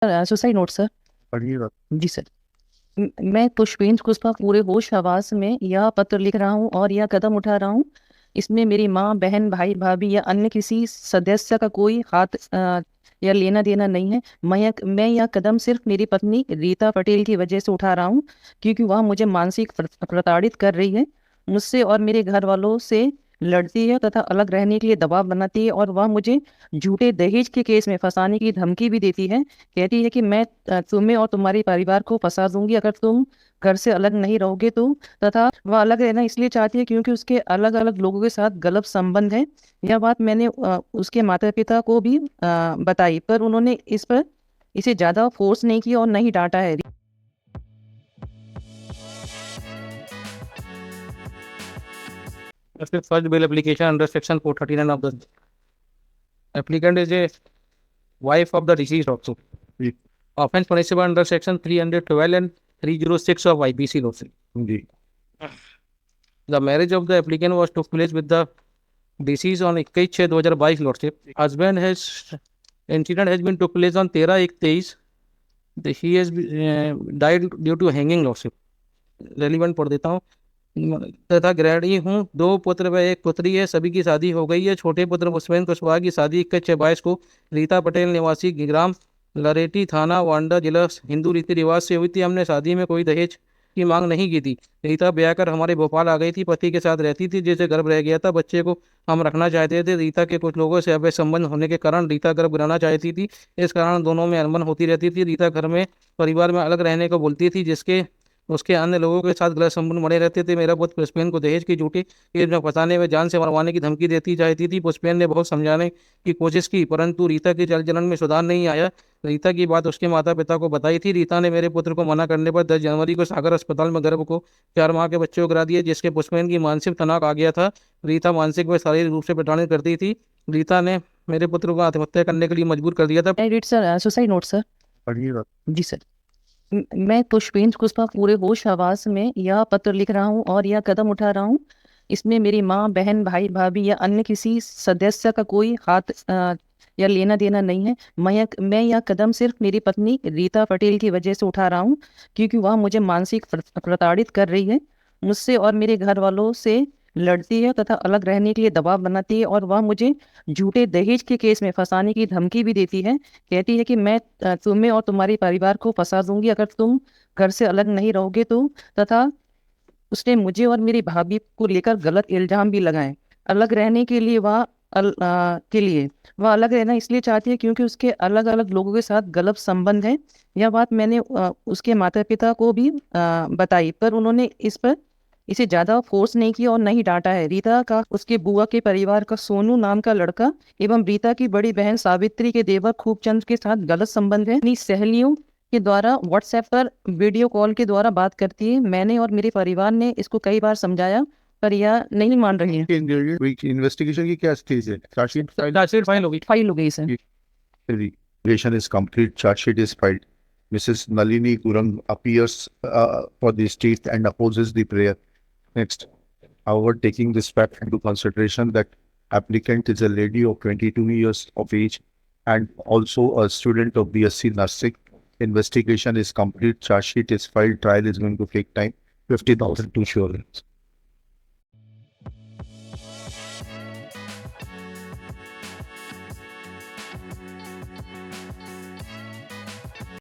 Suicide note sir. पढ़िएगा। जी sir. मैं पुष्पेंद्र कुशवाहा पूरे होश हवास में यह पत्र लिख रहा हूँ और यह कदम उठा रहा हूँ। इसमें मेरी माँ, बहन, भाई, भाभी या अन्य किसी सदस्य का कोई हाथ या लेना देना नहीं है। मैं यह कदम सिर्फ मेरी पत्नी रीता पटेल की वजह से उठा रहा हूँ, क्योंकि वह मुझे मानसिक प्रताड़ित कर रही है, मुझसे और मेरे घर वालों से लड़ती है तथा अलग रहने के लिए दबाव बनाती है, और वह मुझे झूठे दहेज के केस में फंसाने की धमकी भी देती है। कहती है कि मैं तुम्हें और तुम्हारे परिवार को फंसा दूंगी अगर तुम घर से अलग नहीं रहोगे तो। तथा वह अलग रहना इसलिए चाहती है क्योंकि उसके अलग अलग लोगों के साथ गलत संबंध है। यह बात मैंने उसके माता पिता को भी बताई, पर उन्होंने इसे ज्यादा फोर्स नहीं किया और नहीं डांटा है। The first bail application under Section 439 of the applicant is a wife of the deceased also. जी Offence punishable under Section 312 and 306 of IPC law. जी The marriage of the applicant was took place with the deceased on 21/6/2022 lordship. Husband has incident has been took place on 13/1/23. He has died due to hanging lordship. Relevant पढ़ देता हूँ। तथा गृहिणी हूँ, 2 पुत्र व 1 पुत्री है, सभी की शादी हो गई है। छोटे पुत्र पुष्पेंद्र कुशवाहा की शादी 21/6/22 को रीता पटेल निवासी ग्राम लरेटी थाना वांडा जिला हिंदू रीति रिवाज से हुई थी। हमने शादी में कोई दहेज की मांग नहीं की थी। रीता ब्याह कर हमारे भोपाल आ गई थी, पति के साथ रहती थी जिसे गर्भ रह गया था। बच्चे को हम रखना चाहते थे। रीता के कुछ लोगों से अवैध संबंध होने के कारण रीता गर्भ गिराना चाहती थी। इस कारण दोनों में अनबन होती रहती थी। रीता घर में परिवार में अलग रहने को बोलती थी, जिसके उसके अन्य लोगों के साथ गलत संबंध बने रहते थे। मेरा पुत्र पुष्पेन को दहेज की झूठी केस में फंसाने में जान से मरवाने की धमकी देती चाहती थी। पुष्पेन ने बहुत समझाने की कोशिश की, परंतु रीता के चाल चलन में सुधार नहीं आया। रीता की बात उसके माता पिता को बताई थी। रीता ने मेरे पुत्र को मना करने पर 10 जनवरी को सागर अस्पताल में गर्भ को 4 माह के बच्चे को गिरा दिया, जिसके पुष्पेन की मानसिक तनाव आ गया था। रीता मानसिक व शारीरिक रूप से प्रताड़ित करती थी। रीता ने मेरे पुत्र को आत्महत्या करने के लिए मजबूर कर दिया था। Sir, suicide note sir. पढ़िएगा। जी सर। मैं पुष्पेंद्र कुशवाहा पूरे होश हवास में यह पत्र लिख रहा हूँ और यह कदम उठा रहा हूँ। इसमें मेरी माँ, बहन, भाई, भाभी या अन्य किसी सदस्य का कोई हाथ या लेना देना नहीं है। मैं यह कदम सिर्फ मेरी पत्नी रीता पटेल की वजह से उठा रहा हूँ, क्योंकि वह मुझे मानसिक प्रताड़ित कर रही है, मुझसे और मेरे घर वालों से लड़ती है तथा अलग रहने के लिए दबाव बनाती है, और वह मुझे झूठे दहेज के केस में फंसाने की धमकी भी देती है। कहती है कि मैं तुम्हें और तुम्हारे परिवार को फंसा दूंगी अगर तुम घर से अलग नहीं रहोगे तो। तथा उसने मुझे और मेरी भाभी को लेकर गलत इल्जाम भी लगाए। अलग रहने के लिए वह अलग रहना इसलिए चाहती है क्योंकि उसके अलग अलग लोगों के साथ गलत संबंध है। यह बात मैंने उसके माता पिता को भी बताई, पर उन्होंने इसे ज्यादा फोर्स नहीं किया और नहीं डांटा है। रीता का उसके बुआ के परिवार का सोनू नाम का लड़का एवं रीता की बड़ी बहन सावित्री के देवर खूबचंद के साथ गलत संबंध है। अपनी सहेलियों के द्वारा व्हाट्सएप पर वीडियो कॉल के द्वारा बात करती है। मैंने और मेरे परिवार ने इसको कई बार समझाया, पर यह नहीं मान रही है। इन्वेस्टिगेशन की क्या स्टेज है? चार्जशीट चार्जशीट फाइल होगी। फाइल हो गई sir. investigation is complete. Charge sheet is filed. Mrs. Nalini Gurung appears for the state and opposes the prayer. Next, however, taking this fact into consideration that applicant is a lady of 22 years of age and also a student of BSc Nursing, investigation is complete. Charge sheet is filed. Trial is going to take time. 50,000 to surance.